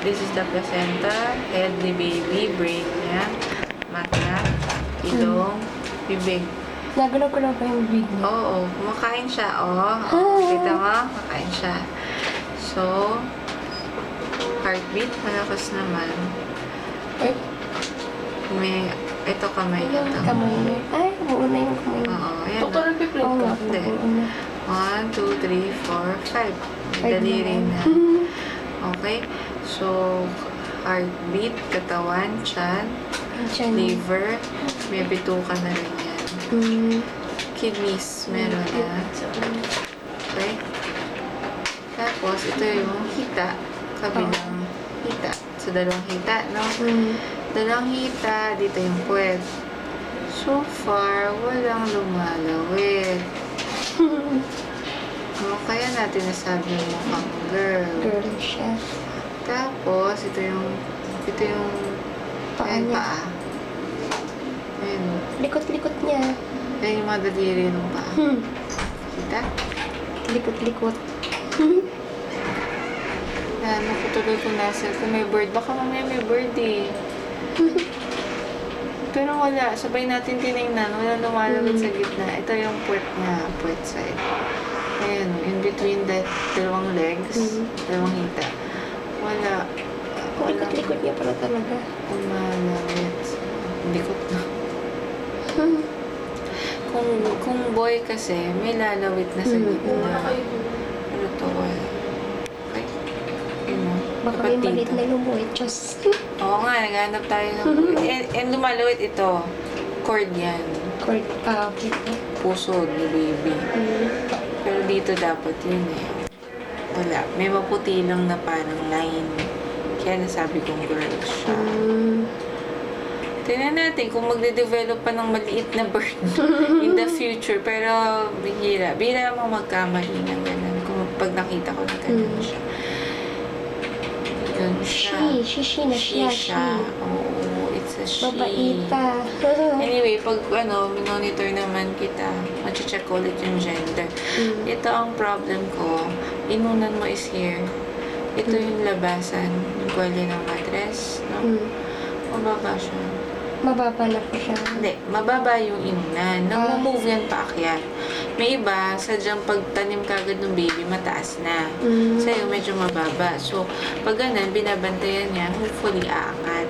This is the placenta, head ni baby, brain niya, mata, ilong, bibig. Nagalaw-galaw ba yung bibig niya? Oo, kumakain siya, oh. Kita mo? Kumakain siya. So, heartbeat, malakas naman. Ay, May, ito kamay niya. yung kamay niya. Ay, buo na yung kamay niya. Oo, ayan. Doktor, na. nagpiprint Oo ka. nga, Hindi. buo na. 1, 2, 3, 4, 5. May daliri na. Okay? So, heartbeat, katawan, tiyan, Diyan. liver, may bituka na rin yan. Kidneys, meron na. Okay? Tapos, ito yung hita, kabilang hita. So, dalawang hita, no? Dalawang hita, dito yung puwet. So far, walang lumalawit. Kaya natin nasabi mukhang girl. Girl siya. Tapos, ito yung Paa ayan, niya. paa. Ayan. Likot-likot niya. Ayan yung mga daliri ng paa. Kita? Likot-likot. Yan, nakutuloy ko nasa. Kung may bird, baka mamaya may bird eh. Pero wala. Sabay natin tinignan. Wala lumalawit sa gitna. Ito yung puwet niya. Puwet side. Ayan, in between that dalawang legs, dalawang hita. Wala. Likot-likot niya pala talaga. Lumalawit. Likot na. Kung boy kasi, may lalawit na sa gitna. Pero ito wala. Okay? Yun mo. Baka may maliit na lumuit. Diyos. Oo nga, naghanap tayo ng... and lumalawit ito. Cord yan. Cord. Okay. Puso ni baby. Pero dito dapat yun eh. Wala. May maputi lang na parang line. Kaya nasabi kong girl siya. Tingnan natin kung magde-develop pa ng maliit na bird in the future. Pero bihira. Bihira mo magkamali ng ganun. Kung pag nakita ko na ganun siya. Yun siya. She na siya. She. Oo, it's a she. Babaita. Anyway, pag monitor naman kita, mag-check ulit yung gender. Ito ang problem ko. Inunan mo is here. Ito yung labasan, yung kwalya ng matres, no? Mababa siya. Mababa na po siya. Hindi, mababa yung inunan. Nag-move yan paakyat. May iba, sadyang pagtanim kagad ng baby, mataas na. Sa'yo, medyo mababa. So, pag ganun, binabantayan niya, hopefully aangat.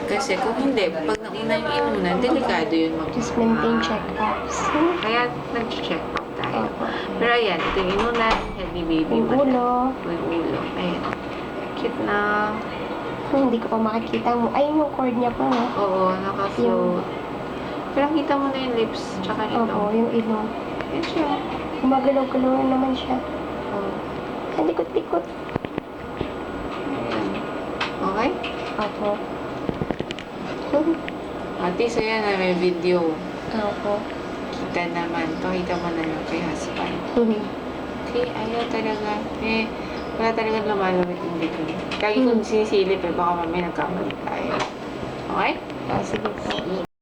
Kasi kung hindi, pag nauna yung inunan, delikado yun Just maintain check-ups. Kaya nag-check up tayo. Pero ayan, ito yung inunan, heavy baby. Yung ulo. Yung ulo. Ayan. Cute na. Hindi ko pa makikita mo. Ayun yung cord niya po. Oo, naka-float. Pero kita mo na yung lips, tsaka nito. Opo, yung ilong. Yan siya. Gumagalaw-galaw naman siya. Oo. Ang likot-likot. Ayan. Okay? Opo. At least, ayan na may video. Opo. Kita naman. Pakita mo na lang kay husband. Okay, ayaw talaga. Wala talaga lumalawit yung between. Kaya kung sinisilip baka mamaya nagkamali tayo. Okay? Sige po.